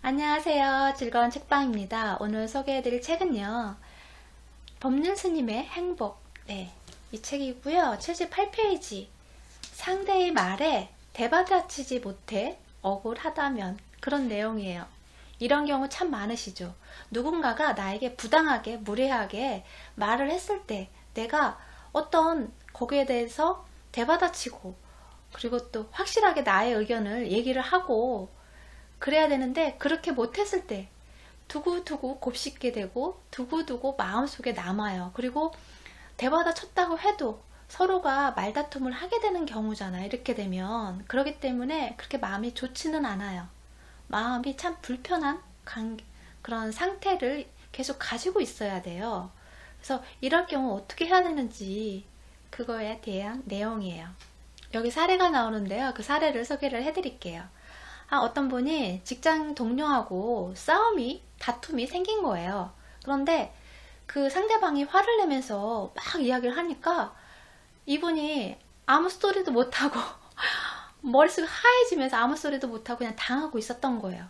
안녕하세요. 즐거운 책방입니다. 오늘 소개해드릴 책은요. 법륜 스님의 행복. 네, 이 책이고요. 78페이지. 상대의 말에 대받아치지 못해 억울하다면, 그런 내용이에요. 이런 경우 참 많으시죠. 누군가가 나에게 부당하게, 무례하게 말을 했을 때 내가 어떤 거기에 대해서 대받아치고, 그리고 또 확실하게 나의 의견을 얘기를 하고 그래야 되는데, 그렇게 못했을 때 두고두고 곱씹게 되고 두고두고 마음속에 남아요. 그리고 대받아 쳤다고 해도 서로가 말다툼을 하게 되는 경우잖아요. 이렇게 되면. 그렇기 때문에 그렇게 마음이 좋지는 않아요. 마음이 참 불편한 그런 상태를 계속 가지고 있어야 돼요. 그래서 이럴 경우 어떻게 해야 되는지, 그거에 대한 내용이에요. 여기 사례가 나오는데요. 그 사례를 소개를 해드릴게요. 어떤 분이 직장 동료하고 다툼이 생긴 거예요. 그런데 그 상대방이 화를 내면서 막 이야기를 하니까 이분이 아무 소리도 못하고 머릿속이 하얘지면서 아무 소리도 못하고 그냥 당하고 있었던 거예요.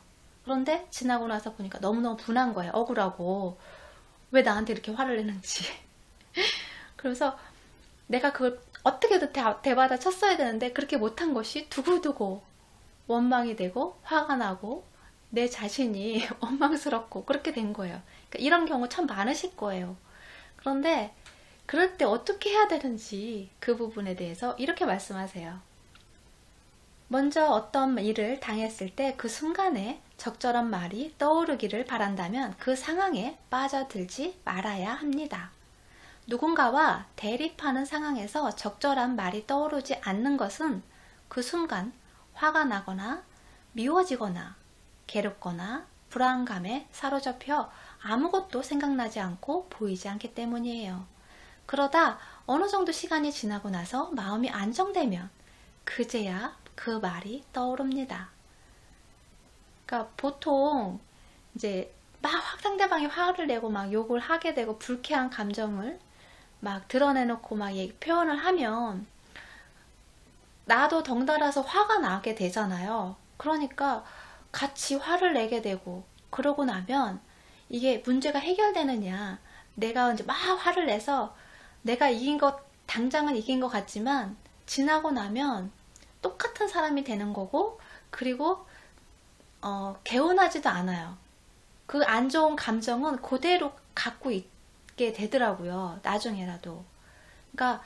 그런데 지나고 나서 보니까 너무너무 분한 거예요. 억울하고 왜 나한테 이렇게 화를 내는지. 그래서 내가 그걸 어떻게든 대받아 쳤어야 되는데 그렇게 못한 것이 두고두고 원망이 되고 화가 나고 내 자신이 원망스럽고 그렇게 된 거예요. 그러니까 이런 경우 참 많으실 거예요. 그런데 그럴 때 어떻게 해야 되는지, 그 부분에 대해서 이렇게 말씀하세요. 먼저 어떤 일을 당했을 때 그 순간에 적절한 말이 떠오르기를 바란다면 그 상황에 빠져들지 말아야 합니다. 누군가와 대립하는 상황에서 적절한 말이 떠오르지 않는 것은 그 순간 화가 나거나 미워지거나 괴롭거나 불안감에 사로잡혀 아무것도 생각나지 않고 보이지 않기 때문이에요. 그러다 어느 정도 시간이 지나고 나서 마음이 안정되면 그제야 그 말이 떠오릅니다. 그러니까 보통 이제 막 상대방이 화를 내고 막 욕을 하게 되고 불쾌한 감정을 막 드러내놓고 막 표현을 하면 나도 덩달아서 화가 나게 되잖아요. 그러니까 같이 화를 내게 되고, 그러고 나면 이게 문제가 해결되느냐, 내가 이제 막 화를 내서 내가 당장은 이긴 것 같지만 지나고 나면 똑같은 사람이 되는 거고, 그리고 개운하지도 않아요. 그 안 좋은 감정은 그대로 갖고 있게 되더라고요. 나중에라도. 그러니까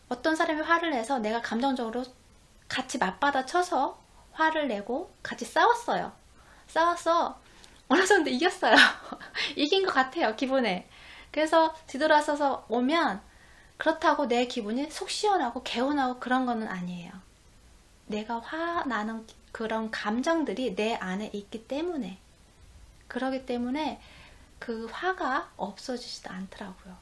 어떤 사람이 화를 내서 내가 감정적으로 같이 맞받아 쳐서 화를 내고 같이 싸웠어요. 싸워서 어느 정도 이겼어요. 이긴 것 같아요, 기분에. 그래서 뒤돌아서서 오면 그렇다고 내 기분이 속 시원하고 개운하고 그런 거는 아니에요. 내가 화나는 그런 감정들이 내 안에 있기 때문에, 그러기 때문에 그 화가 없어지지도 않더라고요.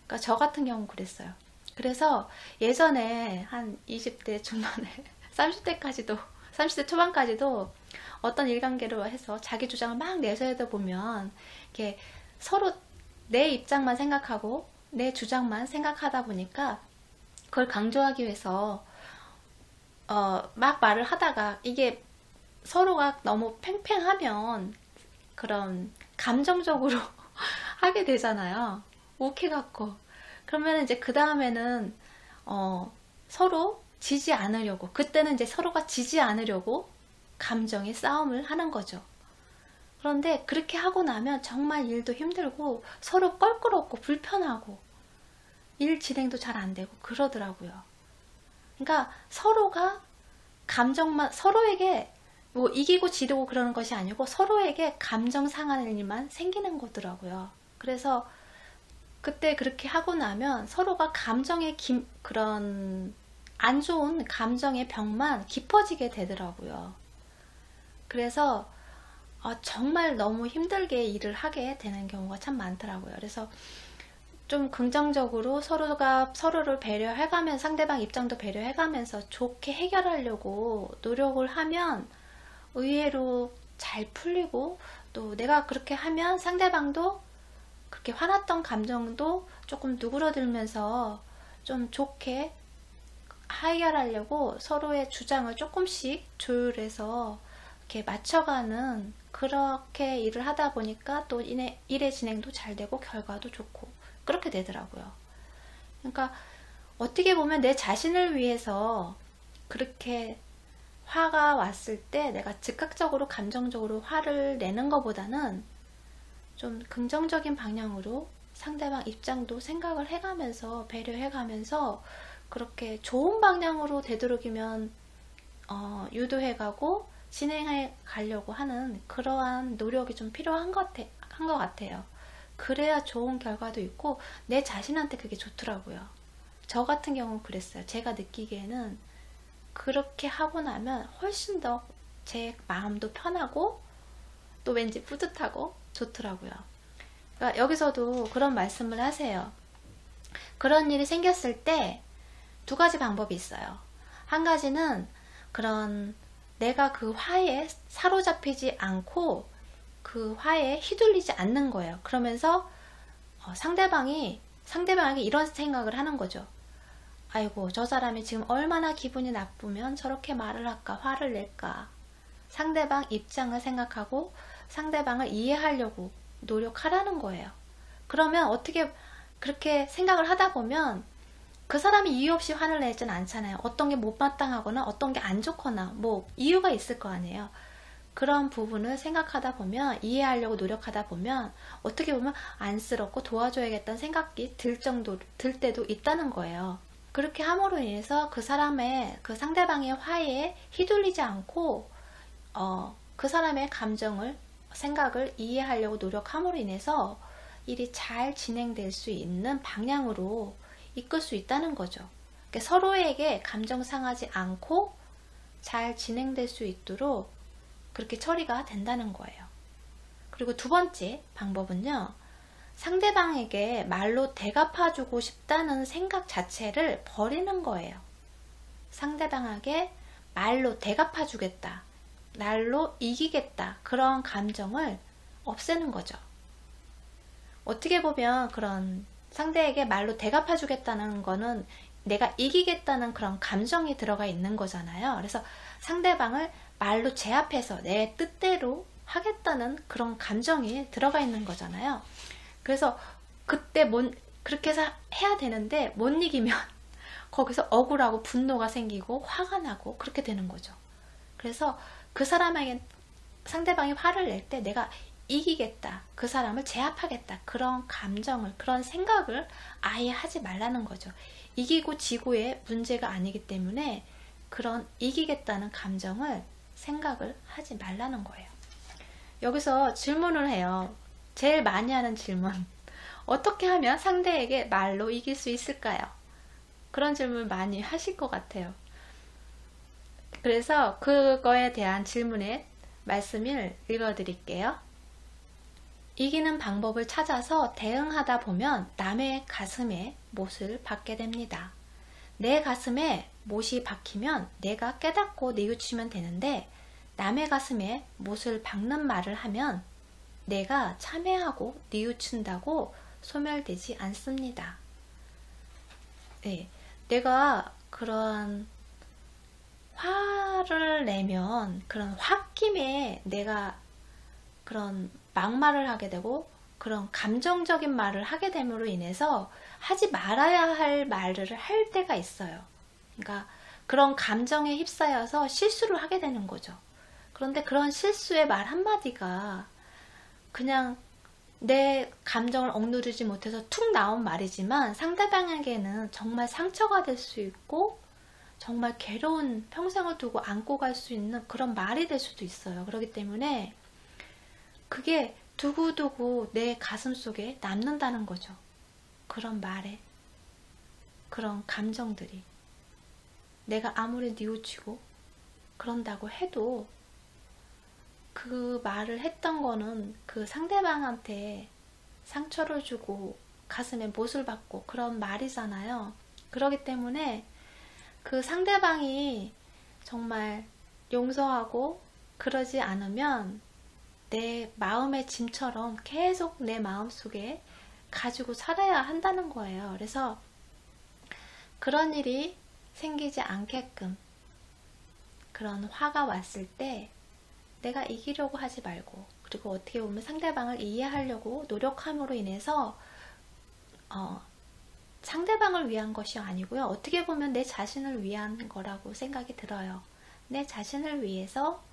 그러니까 저 같은 경우는 그랬어요. 그래서 예전에 한 20대 중반에 30대 초반까지도 어떤 일관계로 해서 자기 주장을 막 내세우다 보면 이렇게 서로 내 입장만 생각하고 내 주장만 생각하다 보니까 그걸 강조하기 위해서 막 말을 하다가 이게 서로가 너무 팽팽하면 그런 감정적으로 하게 되잖아요. 욱해갖고. 그러면 이제 그 다음에는 서로 지지 않으려고, 그때는 이제 서로가 지지 않으려고 감정의 싸움을 하는 거죠. 그런데 그렇게 하고 나면 정말 일도 힘들고 서로 껄끄럽고 불편하고 일 진행도 잘 안 되고 그러더라고요. 그러니까 서로가 서로에게 뭐 이기고 지르고 그러는 것이 아니고 서로에게 감정 상하는 일만 생기는 거더라고요. 그래서 그때 그렇게 하고 나면 서로가 그런 안 좋은 감정의 병만 깊어지게 되더라고요. 그래서 정말 너무 힘들게 일을 하게 되는 경우가 참 많더라고요. 그래서 좀 긍정적으로 서로가 서로를 배려해가면서, 상대방 입장도 배려해가면서 좋게 해결하려고 노력을 하면 의외로 잘 풀리고, 또 내가 그렇게 하면 상대방도 그렇게 화났던 감정도 조금 누그러들면서 좀 좋게 해결하려고 서로의 주장을 조금씩 조율해서 이렇게 맞춰가는 그렇게 일을 하다 보니까 또 일의 진행도 잘 되고 결과도 좋고 그렇게 되더라고요. 그러니까 어떻게 보면 내 자신을 위해서 그렇게 화가 왔을 때 내가 즉각적으로 감정적으로 화를 내는 것보다는 좀 긍정적인 방향으로 상대방 입장도 생각을 해가면서 배려해가면서 그렇게 좋은 방향으로 되도록이면 유도해가고 진행해 가려고 하는 그러한 노력이 좀 필요한 것 같아요. 그래야 좋은 결과도 있고 내 자신한테 그게 좋더라고요. 저 같은 경우는 그랬어요. 제가 느끼기에는 그렇게 하고 나면 훨씬 더 제 마음도 편하고 또 왠지 뿌듯하고 좋더라고요. 그러니까 여기서도 그런 말씀을 하세요. 그런 일이 생겼을 때 두 가지 방법이 있어요. 한 가지는 그런 내가 그 화에 사로잡히지 않고 그 화에 휘둘리지 않는 거예요. 그러면서 상대방에게 이런 생각을 하는 거죠. 아이고, 저 사람이 지금 얼마나 기분이 나쁘면 저렇게 말을 할까, 화를 낼까. 상대방 입장을 생각하고 상대방을 이해하려고 노력하라는 거예요. 그러면 어떻게 그렇게 생각을 하다 보면 그 사람이 이유 없이 화를 내진 않잖아요. 어떤 게 못마땅하거나 어떤 게 안 좋거나 뭐 이유가 있을 거 아니에요. 그런 부분을 생각하다 보면, 이해하려고 노력하다 보면 어떻게 보면 안쓰럽고 도와줘야겠다는 생각이 들 때도 있다는 거예요. 그렇게 함으로 인해서 그 상대방의 화에 휘둘리지 않고 그 사람의 생각을 이해하려고 노력함으로 인해서 일이 잘 진행될 수 있는 방향으로 이끌 수 있다는 거죠. 그러니까 서로에게 감정 상하지 않고 잘 진행될 수 있도록 그렇게 처리가 된다는 거예요. 그리고 두 번째 방법은요, 상대방에게 말로 대갚아주고 싶다는 생각 자체를 버리는 거예요. 상대방에게 말로 대갚아주겠다, 말로 이기겠다, 그런 감정을 없애는 거죠. 어떻게 보면 그런 상대에게 말로 대갚아주겠다는 거는 내가 이기겠다는 그런 감정이 들어가 있는 거잖아요. 그래서 상대방을 말로 제압해서 내 뜻대로 하겠다는 그런 감정이 들어가 있는 거잖아요. 그래서 그때 그렇게 해야 되는데 못 이기면 거기서 억울하고 분노가 생기고 화가 나고 그렇게 되는 거죠. 그래서 상대방이 화를 낼 때 내가 이기겠다, 그 사람을 제압하겠다, 그런 감정을, 그런 생각을 아예 하지 말라는 거죠. 이기고 지고의 문제가 아니기 때문에 그런 이기겠다는 생각을 하지 말라는 거예요. 여기서 질문을 해요. 제일 많이 하는 질문. 어떻게 하면 상대에게 말로 이길 수 있을까요? 그런 질문 많이 하실 것 같아요. 그래서 그거에 대한 질문의 말씀을 읽어드릴게요. 이기는 방법을 찾아서 대응하다 보면 남의 가슴에 못을 박게 됩니다. 내 가슴에 못이 박히면 내가 깨닫고 뉘우치면 되는데, 남의 가슴에 못을 박는 말을 하면 내가 참회하고 뉘우친다고 소멸되지 않습니다. 네, 내가 그런 화를 내면 그런 홧김에 내가 그런 막말을 하게 되고 그런 감정적인 말을 하게 됨으로 인해서 하지 말아야 할 말을 할 때가 있어요. 그러니까 그런 감정에 휩싸여서 실수를 하게 되는 거죠. 그런데 그런 실수의 말 한마디가 그냥 내 감정을 억누르지 못해서 툭 나온 말이지만 상대방에게는 정말 상처가 될 수 있고 정말 괴로운, 평생을 두고 안고 갈 수 있는 그런 말이 될 수도 있어요. 그렇기 때문에 그게 두고두고 내 가슴 속에 남는다는 거죠. 그런 말에, 그런 감정들이. 내가 아무리 뉘우치고 그런다고 해도 그 말을 했던 거는 그 상대방한테 상처를 주고 가슴에 못을 박고 그런 말이잖아요. 그렇기 때문에 그 상대방이 정말 용서하고 그러지 않으면 내 마음의 짐처럼 계속 내 마음속에 가지고 살아야 한다는 거예요. 그래서 그런 일이 생기지 않게끔 그런 화가 왔을 때 내가 이기려고 하지 말고, 그리고 어떻게 보면 상대방을 이해하려고 노력함으로 인해서 상대방을 위한 것이 아니고요. 어떻게 보면 내 자신을 위한 거라고 생각이 들어요. 내 자신을 위해서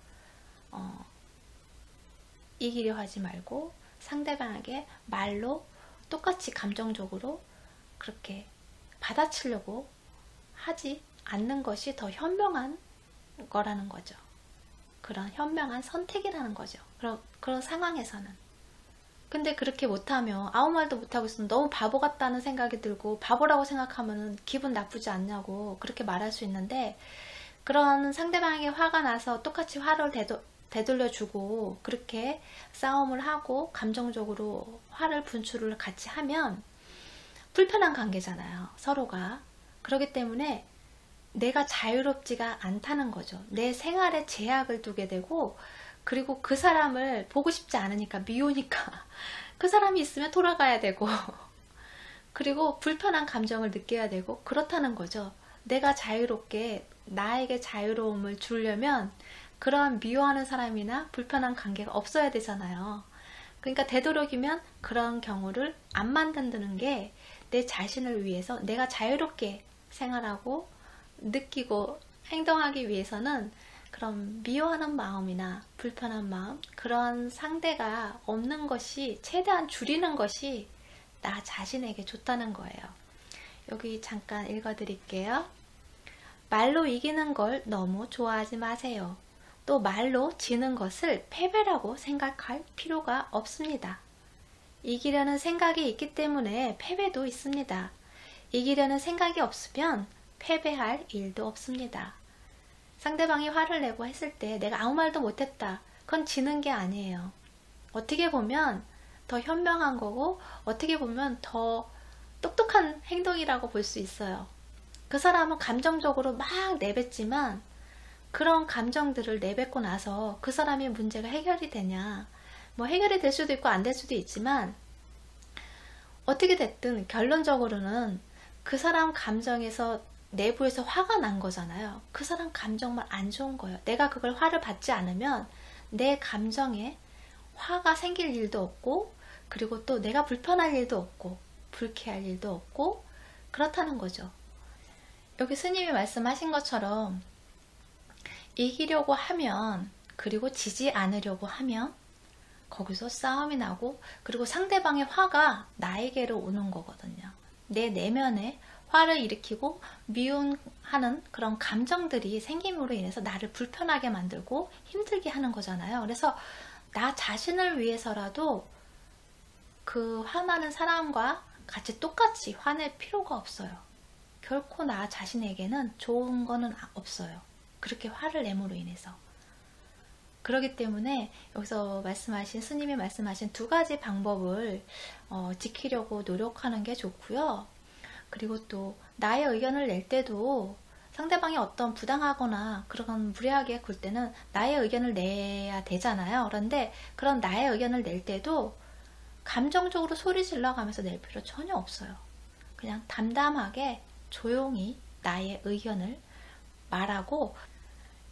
이기려 하지 말고 상대방에게 말로 똑같이 감정적으로 그렇게 받아치려고 하지 않는 것이 더 현명한 거라는 거죠. 그런 현명한 선택이라는 거죠. 그런 상황에서는. 근데 그렇게 못하면 아무 말도 못하고 있으면 너무 바보 같다는 생각이 들고, 바보라고 생각하면 기분 나쁘지 않냐고 그렇게 말할 수 있는데, 그런 상대방에게 화가 나서 똑같이 화를 되돌려주고 그렇게 싸움을 하고 감정적으로 화를 분출을 같이 하면 불편한 관계잖아요, 서로가. 그렇기 때문에 내가 자유롭지가 않다는 거죠. 내 생활에 제약을 두게 되고, 그리고 그 사람을 보고 싶지 않으니까, 미우니까 그 사람이 있으면 돌아가야 되고 그리고 불편한 감정을 느껴야 되고 그렇다는 거죠. 내가 자유롭게 나에게 자유로움을 주려면 그런 미워하는 사람이나 불편한 관계가 없어야 되잖아요. 그러니까 되도록이면 그런 경우를 안 만든다는 게 내 자신을 위해서, 내가 자유롭게 생활하고 느끼고 행동하기 위해서는 그런 미워하는 마음이나 불편한 마음, 그런 상대가 없는 것이, 최대한 줄이는 것이 나 자신에게 좋다는 거예요. 여기 잠깐 읽어 드릴게요. 말로 이기는 걸 너무 좋아하지 마세요. 또 말로 지는 것을 패배라고 생각할 필요가 없습니다. 이기려는 생각이 있기 때문에 패배도 있습니다. 이기려는 생각이 없으면 패배할 일도 없습니다. 상대방이 화를 내고 했을 때 내가 아무 말도 못했다, 그건 지는 게 아니에요. 어떻게 보면 더 현명한 거고, 어떻게 보면 더 똑똑한 행동이라고 볼 수 있어요. 그 사람은 감정적으로 막 내뱉지만, 그런 감정들을 내뱉고 나서 그 사람의 문제가 해결이 되냐, 뭐 해결이 될 수도 있고 안 될 수도 있지만, 어떻게 됐든 결론적으로는 그 사람 감정에서, 내부에서 화가 난 거잖아요. 그 사람 감정만 안 좋은 거예요. 내가 그걸 화를 받지 않으면 내 감정에 화가 생길 일도 없고, 그리고 또 내가 불편할 일도 없고 불쾌할 일도 없고 그렇다는 거죠. 여기 스님이 말씀하신 것처럼 이기려고 하면, 그리고 지지 않으려고 하면 거기서 싸움이 나고, 그리고 상대방의 화가 나에게로 오는 거거든요. 내 내면에 화를 일으키고 미움하는 그런 감정들이 생김으로 인해서 나를 불편하게 만들고 힘들게 하는 거잖아요. 그래서 나 자신을 위해서라도 그 화나는 사람과 같이 똑같이 화낼 필요가 없어요. 결코 나 자신에게는 좋은 거는 없어요. 그렇게 화를 내므로 인해서. 그렇기 때문에 여기서 말씀하신, 스님이 말씀하신 두 가지 방법을 지키려고 노력하는 게 좋고요. 그리고 또 나의 의견을 낼 때도 상대방이 어떤 부당하거나 그런 무례하게 굴 때는 나의 의견을 내야 되잖아요. 그런데 그런 나의 의견을 낼 때도 감정적으로 소리 질러가면서 낼 필요 전혀 없어요. 그냥 담담하게 조용히 나의 의견을 말하고,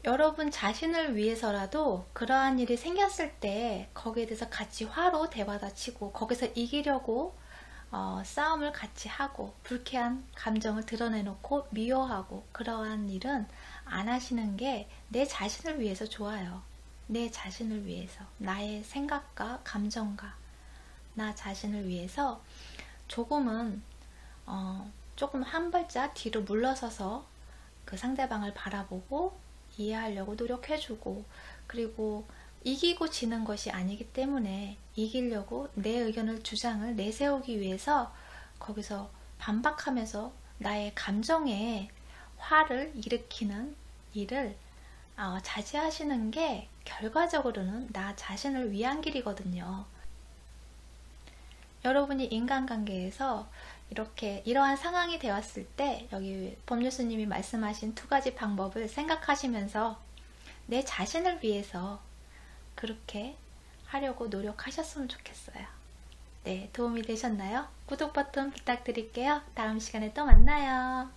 여러분 자신을 위해서라도 그러한 일이 생겼을 때 거기에 대해서 같이 화로 대받아치고 거기서 이기려고 싸움을 같이 하고 불쾌한 감정을 드러내놓고 미워하고, 그러한 일은 안 하시는 게 내 자신을 위해서 좋아요. 내 자신을 위해서, 나의 생각과 감정과 나 자신을 위해서 조금은 조금 한 발짝 뒤로 물러서서 그 상대방을 바라보고 이해하려고 노력해주고, 그리고 이기고 지는 것이 아니기 때문에 이기려고 내 의견을, 주장을 내세우기 위해서 거기서 반박하면서 나의 감정에 화를 일으키는 일을 자제하시는 게 결과적으로는 나 자신을 위한 길이거든요. 여러분이 인간관계에서 이러한 상황이 되었을 때 여기 법률스님이 말씀하신 두 가지 방법을 생각하시면서 내 자신을 위해서 그렇게 하려고 노력하셨으면 좋겠어요. 네, 도움이 되셨나요? 구독 버튼 부탁드릴게요. 다음 시간에 또 만나요.